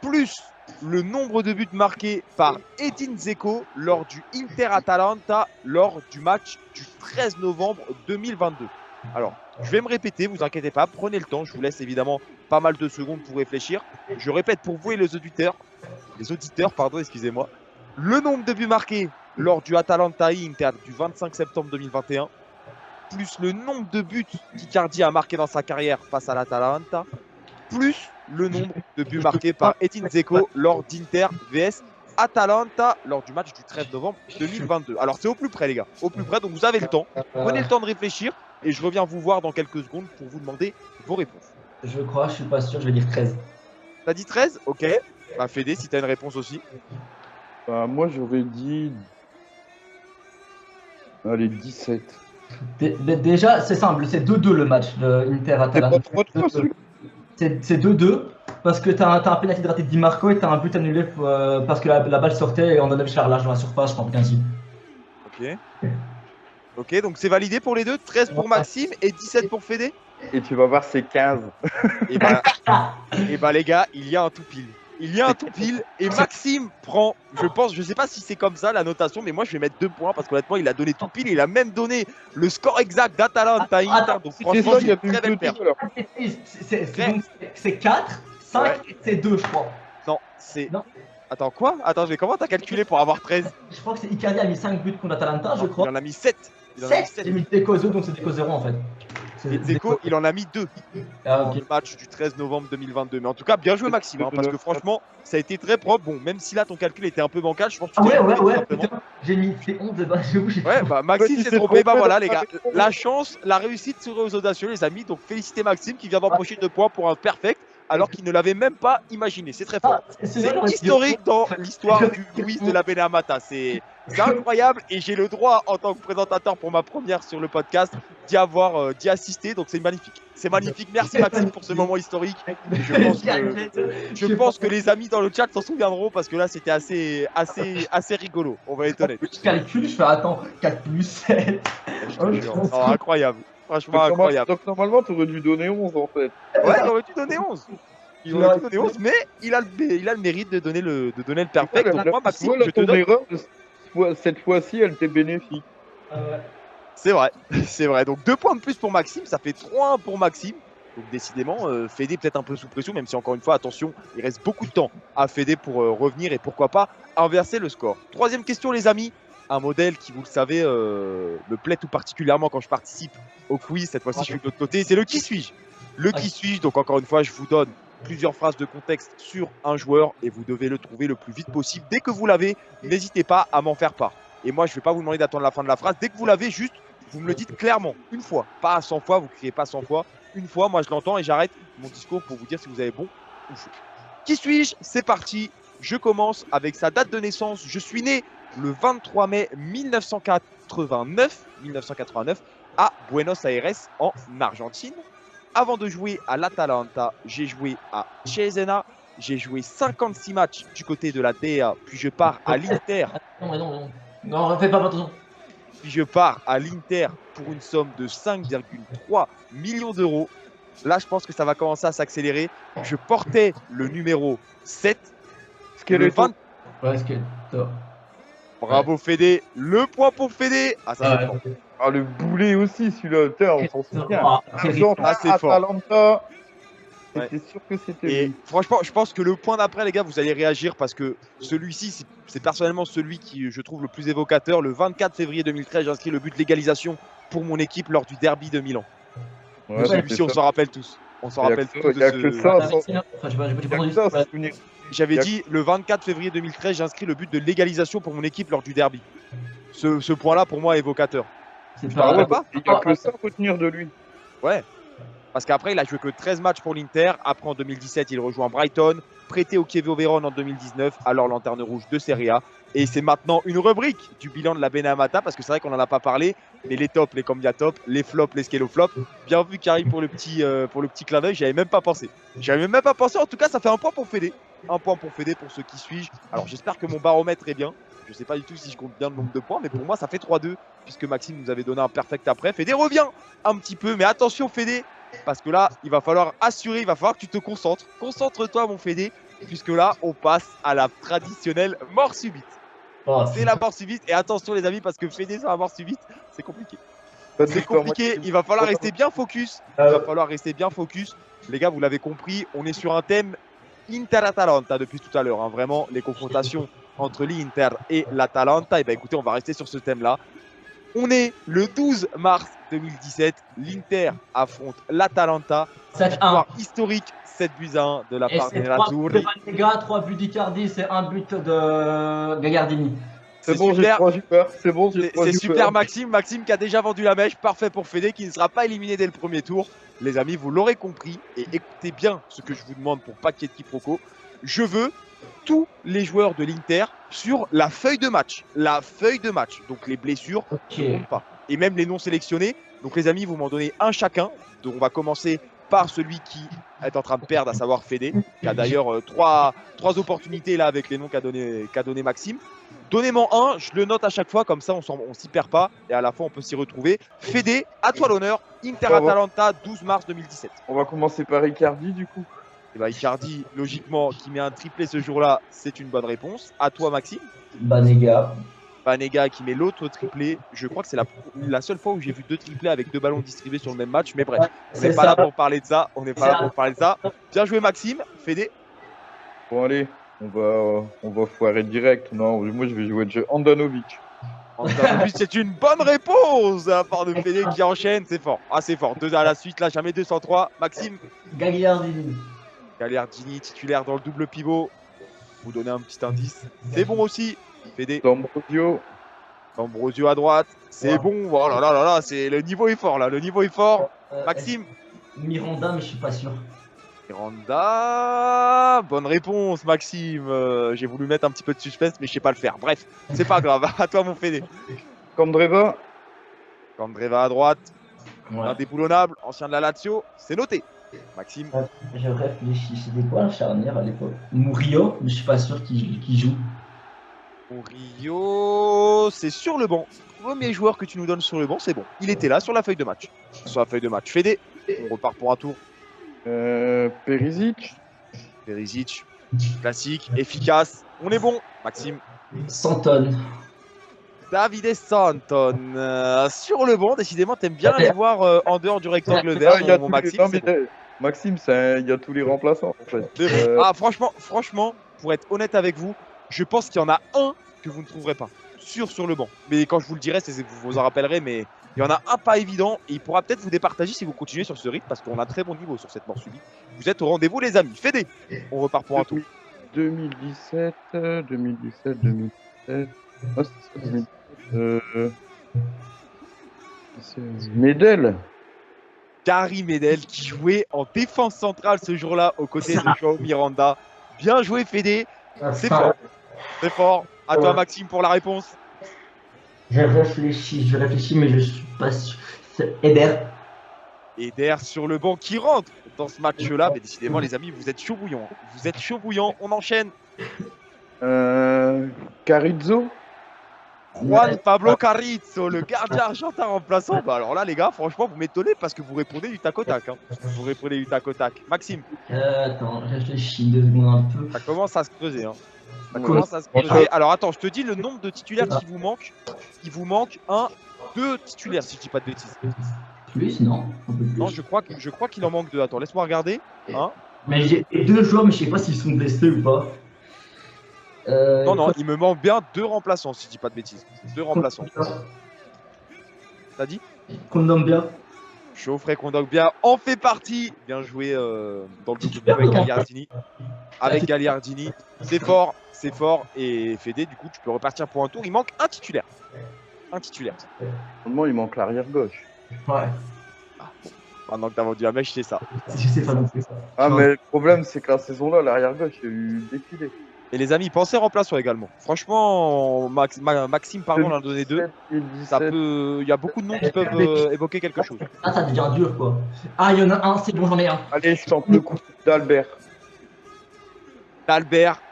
plus le nombre de buts marqués par Edin Dzeko lors du Inter-Atalanta lors du match du 13 novembre 2022. Alors, je vais me répéter, vous inquiétez pas, prenez le temps, je vous laisse évidemment pas mal de secondes pour réfléchir. Je répète pour vous et les auditeurs, excusez-moi, le nombre de buts marqués lors du Atalanta Inter du 25 septembre 2021, plus le nombre de buts qu'Icardi a marqué dans sa carrière face à l'Atalanta, plus le nombre de buts marqués par Edin Dzeko lors d'Inter vs Atalanta lors du match du 13 novembre 2022. Alors c'est au plus près les gars, au plus près, donc vous avez le temps. Prenez le temps de réfléchir et je reviens vous voir dans quelques secondes pour vous demander vos réponses. Je crois, je suis pas sûr, je vais dire 13. T'as dit 13? Ok. Bah Fédé, si t'as une réponse aussi. Bah, moi j'aurais dit. Allez, 17. Déjà, c'est simple, c'est 2-2 le match de Inter-Atalanta. C'est pas trop celui-là. C'est 2-2 parce que t'as un penalty de raté de Di Marco et t'as un but annulé parce que la balle sortait et on donnait le large dans la surface, je pense qu'ainsi. Ok, donc c'est validé pour les deux. 13 pour Maxime et 17 pour Fédé. Et tu vas voir, c'est 15. Et bah les gars, il y a un tout pile. Il y a un tout pile et Maxime prend, je sais pas si c'est comme ça la notation, mais moi je vais mettre 2 points parce qu'honnêtement il a donné tout pile et il a même donné le score exact d'Atalanta Inter. Donc franchement, il y a c'est une très belle perte. C'est 4, 5 et c'est 2, je crois. Non, c'est. Non. Attends, quoi? Attends, mais comment t'as calculé pour avoir 13? Je crois que c'est Icardi a mis 5 buts contre Atalanta, je crois. Il en a mis 7. 7. J'ai mis Dzeko 2, donc c'est Dzeko 0 en fait. Et Dzeko, il en a mis 2 dans le match du 13 novembre 2022. Mais en tout cas, bien joué Maxime, hein, parce que franchement, ça a été très propre. Bon, même si là ton calcul était un peu bancal, je pense que tu ouais, putain, j'ai mis 11 de base. Ouais, bah Maxime s'est trompé. Bah voilà, les gars, la chance, la réussite sourit aux audacieux, les amis. Donc félicitez Maxime qui vient d'empocher 2 points pour un perfect, alors qu'il ne l'avait même pas imaginé. C'est très fort. C'est historique dans l'histoire du quiz de la Benhamata. C'est incroyable et j'ai le droit en tant que présentateur pour ma première sur le podcast d'y assister, donc c'est magnifique. C'est magnifique. Merci Maxime pour ce moment historique. Je pense que les amis dans le chat s'en souviendront parce que là c'était assez rigolo. On va être honnête. Je calcule, je fais attends, 4 plus 7. Incroyable. Franchement incroyable. Donc normalement tu aurais dû donner 11 en fait. Ouais, il aurait dû donner 11. Il aurait dû donner 11, mais il a le mérite de donner le perfect. Donc moi Maxime, je te donne. Erreur, cette fois-ci elle t'est bénéfique. C'est vrai. Donc 2 points de plus pour Maxime, ça fait 3-1 pour Maxime. Donc décidément, Fédé peut-être un peu sous pression, même si encore une fois, attention, il reste beaucoup de temps à Fédé pour revenir et pourquoi pas inverser le score. Troisième question les amis, un modèle qui, vous le savez, me plaît tout particulièrement quand je participe au quiz. Cette fois-ci, je suis de l'autre côté. C'est le qui suis-je. Le qui suis-je. Donc, encore une fois, je vous donne plusieurs phrases de contexte sur un joueur et vous devez le trouver le plus vite possible. Dès que vous l'avez, n'hésitez pas à m'en faire part. Et moi, je ne vais pas vous demander d'attendre la fin de la phrase. Dès que vous l'avez, juste, vous me le dites clairement, une fois. Pas à 100 fois, vous ne criez pas 100 fois. Une fois, moi, je l'entends et j'arrête mon discours pour vous dire si vous avez bon ou faux. Qui suis-je? C'est parti. Je commence avec sa date de naissance. Je suis né le 23 mai 1989 à Buenos Aires, en Argentine. Avant de jouer à l'Atalanta, j'ai joué à Cesena. J'ai joué 56 matchs du côté de la DEA, puis je pars à l'Inter. Non, fais pas attention. Puis je pars à l'Inter pour une somme de 5,3 millions d'euros. Là, je pense que ça va commencer à s'accélérer. Je portais le numéro 7. Le 20... Bravo Fédé. Le point pour Fédé. Ah, ça c'est fort. Ah, le boulet aussi, celui-là. On s'en souvient. C'est fort. Atalanta. Ouais. C'était sûr que c'était Et lui. franchement, je pense que le point d'après, les gars, vous allez réagir parce que celui-ci, c'est personnellement celui qui je trouve le plus évocateur. Le 24 février 2013, j'ai inscrit le but de l'égalisation pour mon équipe lors du derby de Milan. Ouais, Celui-ci, on s'en rappelle tous. On s'en rappelle tous. Il y a que ça. J'avais dit le 24 février 2013, j'ai inscrit le but de l'égalisation pour mon équipe lors du derby. Ce point-là, pour moi, est évocateur. C'est Ah ouais, pas. Il n'y a que ça à retenir de lui. Ouais. Parce qu'après, il a joué que 13 matchs pour l'Inter. Après, en 2017, il rejoint Brighton. Prêté au Chievo Vérone en 2019, alors lanterne rouge de Serie A. Et c'est maintenant une rubrique du bilan de la Benamata, parce que c'est vrai qu'on n'en a pas parlé, mais les tops, les combia top, les flops, les scaloflops. Bien vu, Karim, pour le petit clin d'œil, j'avais même pas pensé. En tout cas, ça fait un point pour Fédé. Un point pour Fédé pour ce qui suis-je. Alors, j'espère que mon baromètre est bien. Je sais pas du tout si je compte bien le nombre de points, mais pour moi, ça fait 3-2, puisque Maxime nous avait donné un perfect après. Fédé revient un petit peu, mais attention, Fédé, parce que là, il va falloir assurer, il va falloir que tu te concentres. Concentre-toi, mon Fédé, puisque là, on passe à la traditionnelle mort subite. C'est la mort subite. Et attention, les amis, parce que Fédé sur la mort subite, c'est compliqué. C'est compliqué. Il va falloir rester bien focus. Les gars, vous l'avez compris, on est sur un thème Inter-Atalanta depuis tout à l'heure. Hein. Vraiment, les confrontations entre l'Inter et l'Atalanta. Et bien, écoutez, on va rester sur ce thème-là. On est le 12 mars 2017. L'Inter affronte l'Atalanta. Victoire historique, 7-1 de la part de Nerazzurri. 3 buts d'Icardi, c'est un but de Gagliardini. C'est bon, j'ai 3 joueurs. C'est bon, j'ai 3 C'est joueurs. super, Maxime. Maxime qui a déjà vendu la mèche. Parfait pour Fédé qui ne sera pas éliminé dès le premier tour. Les amis, vous l'aurez compris. Et écoutez bien ce que je vous demande pour pas qu'il y ait de quiproquo. Je veux tous les joueurs de l'Inter sur la feuille de match. La feuille de match. Donc les blessures ne comptent pas. Et même les non sélectionnés. Donc les amis, vous m'en donnez un chacun. Donc on va commencer par celui qui est en train de perdre, à savoir Fédé, qui a d'ailleurs trois opportunités là avec les noms qu'a donné Maxime. Donnez-moi un, je le note à chaque fois, comme ça on s'y perd pas et à la fin on peut s'y retrouver. Fédé, à toi l'honneur, Inter-Atalanta, 12 mars 2017. On va commencer par Icardi du coup. Et bah Icardi, logiquement, qui met un triplé ce jour-là, c'est une bonne réponse. À toi Maxime. Banega qui met l'autre triplé. Je crois que c'est la seule fois où j'ai vu 2 triplés avec 2 ballons distribués sur le même match. Mais bref, on n'est pas là pour parler de ça. Bien joué Maxime. Fédé. Bon allez, on va foirer direct. Non, moi je vais jouer Handanovic. Handanovic, c'est une bonne réponse de la part de Fédé qui enchaîne. C'est fort. Ah, c'est fort. 2 à la suite, là, jamais 203. Maxime. Gagliardini, titulaire dans le double pivot. Vous donnez un petit indice. C'est bon aussi. Fédé. D'Ambrosio à droite. C'est bon. Oh là là là là. Le niveau est fort là. Le niveau est fort. Maxime. Miranda, mais je suis pas sûr. Miranda. Bonne réponse, Maxime. J'ai voulu mettre un petit peu de suspense, mais je sais pas le faire. Bref, c'est pas grave. À toi, mon Fédé. Candreva à droite. Indéboulonnable. Ancien de la Lazio. C'est noté. Maxime. Je réfléchis. C'était quoi la charnière à l'époque? Murillo, mais je suis pas sûr qu'il joue. Murillo, c'est sur le banc. Premier joueur que tu nous donnes sur le banc, c'est bon. Il était là sur la feuille de match. Fédé, on repart pour un tour. Perisic, classique, efficace. On est bon. Maxime. Santon. Davide Santon. Sur le banc, décidément, t'aimes bien aller voir en dehors du rectangle vert, mon Maxime. Maxime, il y a tous les remplaçants en fait. Ah, franchement, pour être honnête avec vous, je pense qu'il y en a un que vous ne trouverez pas. sûr sur le banc. Mais quand je vous le dirai, vous vous en rappellerez, mais il y en a un pas évident et il pourra peut-être vous départager si vous continuez sur ce rythme parce qu'on a très bon niveau sur cette mort subite. Vous êtes au rendez-vous, les amis. Fédé, on repart pour un tour. 2017. Ah, c'est ça, 2017. Medel. Gary Medel qui jouait en défense centrale ce jour-là aux côtés de João Miranda. Bien joué, Fédé. C'est fort. C'est fort. À toi, Maxime, pour la réponse. Je réfléchis, mais je suis pas sûr. C'est Eder. Eder sur le banc qui rentre dans ce match-là. Mais décidément, les amis, vous êtes chaud bouillant. Vous êtes chaud bouillant. On enchaîne. Carrizo. Juan Pablo Carrizo, le gardien argentin remplaçant. Bah alors là, les gars, franchement, vous m'étonnez parce que vous répondez du tac au tac. Hein. Vous répondez du tac au tac. Maxime. Attends, je réfléchis 2 secondes un peu. Ça commence à se creuser. Hein. Ça Ouais. commence à se creuser. Alors attends, je te dis le nombre de titulaires qui vous manque. Il vous manque 2 titulaires, si je dis pas de bêtises. Plus, non? Un peu plus. Non, je crois qu'il en manque 2. Attends, laisse-moi regarder. Hein. Mais j'ai 2 joueurs, mais je sais pas s'ils sont blessés ou pas. Non, il me manque bien 2 remplaçants, si je dis pas de bêtises. 2 remplaçants. T'as dit? Kondogbia. Geoffrey Kondogbia en fait partie. Bien joué dans le double avec Gagliardini. Avec Gagliardini. C'est fort. Et Fédé, du coup, tu peux repartir pour un tour. Il manque un titulaire. Normalement, il manque l'arrière gauche. Ouais. Maintenant que t'as vendu la mèche, c'est ça. Je sais pas non plus. Ah, mais le problème, c'est que la saison-là, l'arrière gauche, il y a eu défilé. Et les amis, pensez remplaçant également. Franchement, Maxime, pardon, l'a donné 2. 2017. Ça peut. Il y a beaucoup de noms qui peuvent évoquer quelque chose. Ah, ça devient dur, quoi. Ah, il y en a un, c'est bon, j'en ai un. Allez, je tente le coup d'Albert. Albert,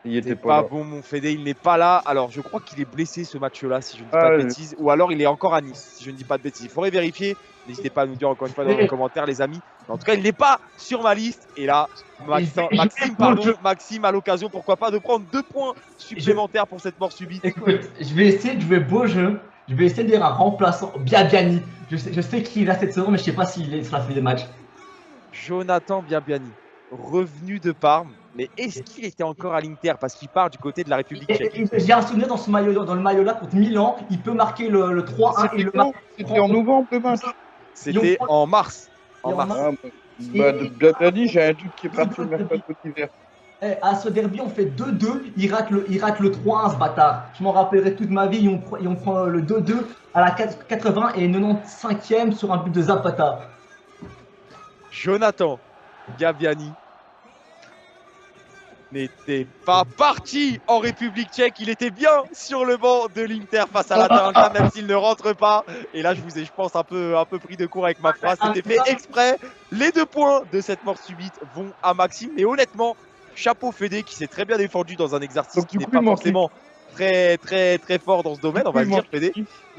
Il c'est était pas pas là. bon, mon Fédé, il n'est pas là. Alors, je crois qu'il est blessé ce match-là, si je ne dis pas de Ouais. bêtises. Ou alors, il est encore à Nice, si je ne dis pas de bêtises. Il faudrait vérifier. N'hésitez pas à nous dire encore une fois dans les commentaires, les amis. Mais en tout cas, il n'est pas sur ma liste. Et là, Maxime a l'occasion, pourquoi pas, de prendre 2 points supplémentaires pour cette mort subite. Écoute, je vais essayer de jouer beau jeu. Je vais essayer de dire un remplaçant, Biabiani. Je sais qu'il a cette saison, mais je sais pas s'il est sur la feuille des matchs. Jonathan Biabiani, revenu de Parme. Mais est-ce qu'il était encore à l'Inter parce qu'il part du côté de la République tchèque? J'ai un souvenir dans le maillot là contre Milan. Il peut marquer le 3-1 et le marque. C'était en novembre le match. C'était en mars. Et en mars. Ah, bah, Biabiani, j'ai un doute qui est parti le mercato d'hiver. À ce derby, on fait 2-2. Il rate le 3-1, ce bâtard. Je m'en rappellerai toute ma vie. Et on prend le 2-2 à la 80 et 95e sur un but de Zapata. Jonathan Biabiani n'était pas parti en République tchèque. Il était bien sur le banc de l'Inter face à l'Atalanta, même s'il ne rentre pas. Et là, je vous ai, je pense, un peu pris de court avec ma phrase. C'était fait exprès. Les 2 points de cette mort subite vont à Maxime. Mais honnêtement, chapeau Fédé qui s'est très bien défendu dans un exercice Donc, qui du n'est coup, pas il manquait- forcément très fort dans ce domaine, on va le Il dire, Fédé.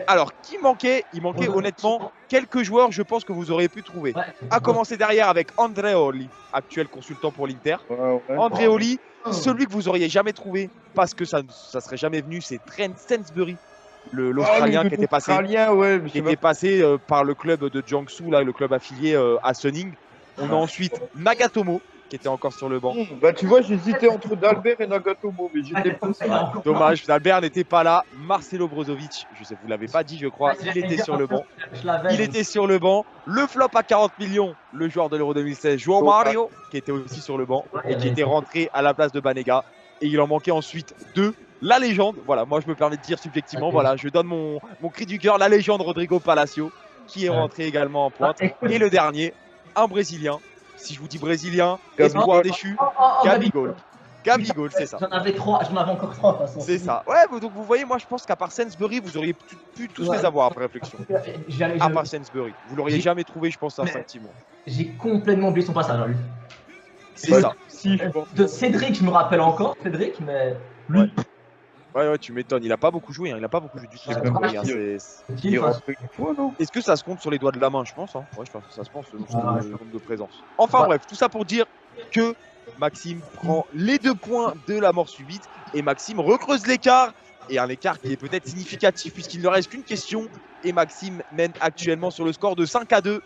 Alors, qui manquait? Il manquait honnêtement quelques joueurs, je pense, que vous auriez pu trouver. Ouais. À commencer derrière avec Andreoli, actuel consultant pour l'Inter. Ouais. Andreoli, celui que vous auriez jamais trouvé parce que ça serait jamais venu, c'est Trent Sainsbury, l'Australien qui était passé, par le club de Jiangsu, là, le club affilié à Suning. On a ensuite Nagatomo qui était encore sur le banc. Bah, tu vois, j'hésitais entre D'Albert et Nagatomo, mais j'étais pas sûr. Dommage, Albert n'était pas là. Marcelo Brozovic, je sais, vous l'avez pas dit, je crois, il était sur le banc. Il était sur le banc. Le flop à 40 millions, le joueur de l'Euro 2016, João Mario, qui était aussi sur le banc et qui était rentré à la place de Banega. Et il en manquait ensuite 2. La légende, voilà, moi je me permets de dire subjectivement, voilà, je donne mon cri du cœur, la légende Rodrigo Palacio, qui est rentré également en pointe. Et le dernier, un Brésilien. Si je vous dis Brésilien, espoir déchu, Gabigol. Gabigol, c'est ça. J'en avais encore 3 de toute façon. C'est ça. Ouais, donc vous voyez, moi je pense qu'à part Sainsbury, vous auriez pu tous les avoir après réflexion. À part Sainsbury. Vous l'auriez jamais trouvé, je pense, instinctivement. J'ai complètement oublié son passage à lui. C'est ça. Si, je pense. De Cédric, je me rappelle encore, Cédric, mais lui. Ouais, tu m'étonnes. Il a pas beaucoup joué. Hein. Il a pas beaucoup joué du tout. Ouais, Sainsbury, hein. Il est rentré une fois, non? Est-ce que ça se compte sur les doigts de la main, je pense, hein. Ouais, je pense que ça se compte sur le nombre de présence. Enfin bref, tout ça pour dire que Maxime prend les 2 points de la mort subite et Maxime recreuse l'écart. Et un écart qui est peut-être significatif puisqu'il ne reste qu'une question. Et Maxime mène actuellement sur le score de 5-2.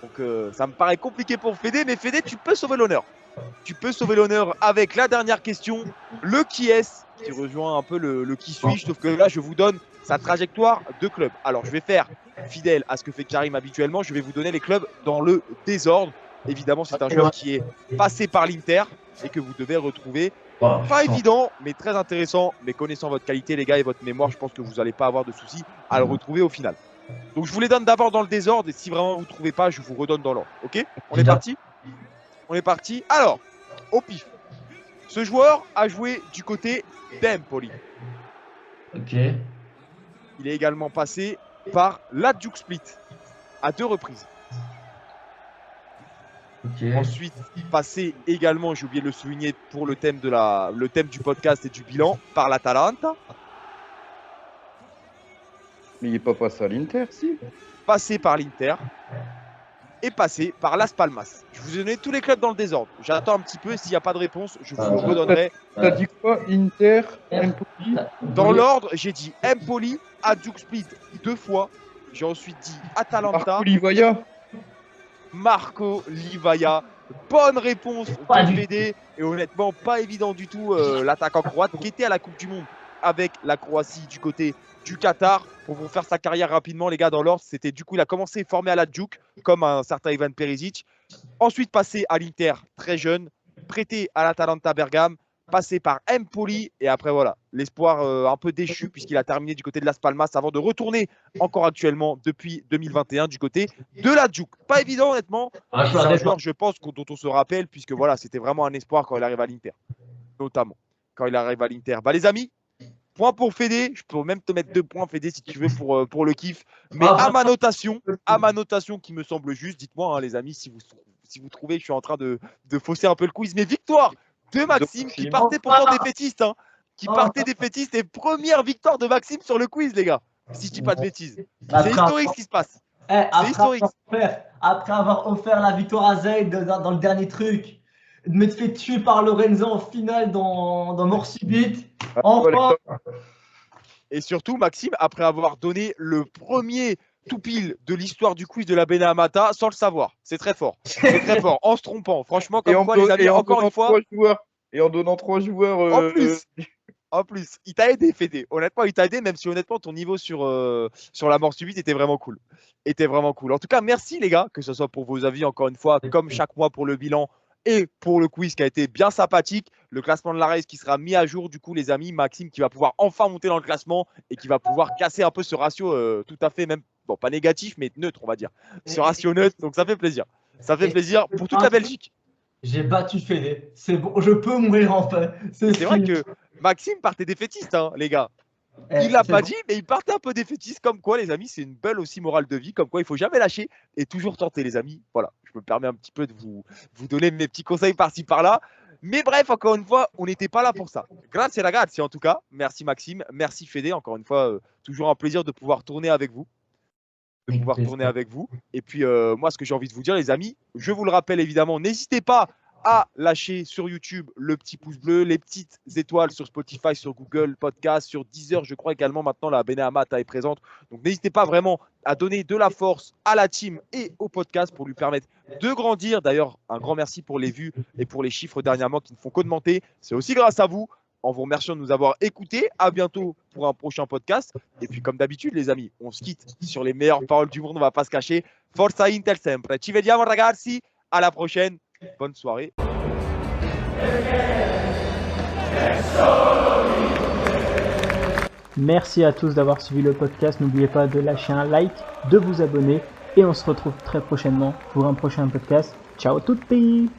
Donc ça me paraît compliqué pour Fédé, mais Fédé, tu peux sauver l'honneur. Tu peux sauver l'honneur avec la dernière question. Le qui est qui rejoint un peu le qui suis-je, sauf que là, je vous donne sa trajectoire de club. Alors, je vais faire fidèle à ce que fait Karim habituellement, je vais vous donner les clubs dans le désordre. Évidemment, c'est un joueur qui est passé par l'Inter et que vous devez retrouver. Pas évident, mais très intéressant. Mais connaissant votre qualité, les gars, et votre mémoire, je pense que vous n'allez pas avoir de soucis à le retrouver au final. Donc, je vous les donne d'abord dans le désordre et si vraiment vous ne trouvez pas, je vous redonne dans l'ordre. Ok? On est parti? On est parti. Alors, au pif. Ce joueur a joué du côté d'Empoli. Ok. Il est également passé par l'Hajduk Split à 2 reprises. Ok. Ensuite, passé également, j'ai oublié de le souligner pour le thème du podcast et du bilan, par l'Atalanta. Mais il n'est pas passé à l'Inter, si. Passé par l'Inter. Et passé par Las Palmas. Je vous ai donné tous les clubs dans le désordre. J'attends un petit peu et s'il n'y a pas de réponse, je vous le redonnerai. T'as dit quoi? Inter, Empoli? Dans l'ordre, j'ai dit Empoli, Hajduk Split 2 fois. J'ai ensuite dit Atalanta. Marco Livaya. Marco Livaya. Bonne réponse de Fédé. Et honnêtement, pas évident du tout l'attaquant croate qui était à la Coupe du Monde avec la Croatie du côté du Qatar. Pour vous faire sa carrière rapidement, les gars, dans l'ordre, c'était du coup, il a commencé formé à l'Hajduk, comme un certain Ivan Perisic. Ensuite, passé à l'Inter, très jeune, prêté à l'Atalanta Bergame, passé par Empoli. Et après, voilà, l'espoir un peu déchu, puisqu'il a terminé du côté de Las Palmas avant de retourner encore actuellement depuis 2021 du côté de l'Hajduk. Pas évident, honnêtement. C'est un joueur, je pense, dont on se rappelle, puisque voilà, c'était vraiment un espoir quand il arrive à l'Inter, notamment quand il arrive à l'Inter. Bah, les amis, point pour Fédé. Je peux même te mettre 2 points, Fédé, si tu veux, pour le kiff. Mais à ma notation qui me semble juste, dites-moi, hein, les amis, si vous trouvez que je suis en train de fausser un peu le quiz. Mais victoire de Maxime, qui partait pourtant défaitiste. Hein, qui partait défaitiste. Et première victoire de Maxime sur le quiz, les gars. Si je dis pas de bêtises. C'est historique ce qui se passe. C'est historique. Après avoir offert la victoire à Zayd dans le dernier truc, de m'être fait tuer par Lorenzo en finale dans Morsibit. Enfin. Et surtout, Maxime, après avoir donné le premier tout pile de l'histoire du quiz de la Bene Amata sans le savoir. C'est très fort. C'est très fort. En se trompant. Franchement, comme quoi, les amis, encore une fois. Et en donnant 3 joueurs. En plus, il t'a aidé, Fédé. Honnêtement, il t'a aidé, même si honnêtement, ton niveau sur la mort subite était vraiment cool. En tout cas, merci les gars, que ce soit pour vos avis, encore une fois, comme chaque mois pour le bilan et pour le quiz qui a été bien sympathique. Le classement de la race qui sera mis à jour, du coup, les amis. Maxime qui va pouvoir enfin monter dans le classement et qui va pouvoir casser un peu ce ratio tout à fait, même, bon, pas négatif, mais neutre, on va dire. Ce ratio neutre, donc ça fait plaisir. Ça fait plaisir pour toute la Belgique. J'ai battu Fédé. C'est bon, je peux mourir en fait. C'est vrai que Maxime partait défaitiste, hein, les gars. Il l'a pas dit, mais il partait un peu défaitiste. Comme quoi, les amis, c'est une belle aussi morale de vie. Comme quoi, il faut jamais lâcher et toujours tenter, les amis. Voilà, je me permets un petit peu de vous donner mes petits conseils par-ci par-là. Mais bref, encore une fois, on n'était pas là pour ça. Grazie ragazzi, en tout cas. Merci Maxime, merci Fédé. Encore une fois, toujours un plaisir de pouvoir tourner avec vous. Et puis, moi, ce que j'ai envie de vous dire, les amis, je vous le rappelle évidemment, n'hésitez pas à lâcher sur YouTube le petit pouce bleu, les petites étoiles sur Spotify, sur Google Podcast, sur Deezer, je crois également maintenant la Bene Amata est présente. Donc n'hésitez pas vraiment à donner de la force à la team et au podcast pour lui permettre de grandir. D'ailleurs, un grand merci pour les vues et pour les chiffres dernièrement qui ne font qu'augmenter. C'est aussi grâce à vous. En vous remerciant de nous avoir écoutés. À bientôt pour un prochain podcast. Et puis comme d'habitude les amis, on se quitte sur les meilleures paroles du monde, on ne va pas se cacher. Forza Inter sempre. Ci vediamo ragazzi, à la prochaine. Bonne soirée. Merci à tous d'avoir suivi le podcast. N'oubliez pas de lâcher un like, de vous abonner et on se retrouve très prochainement pour un prochain podcast. Ciao tutti!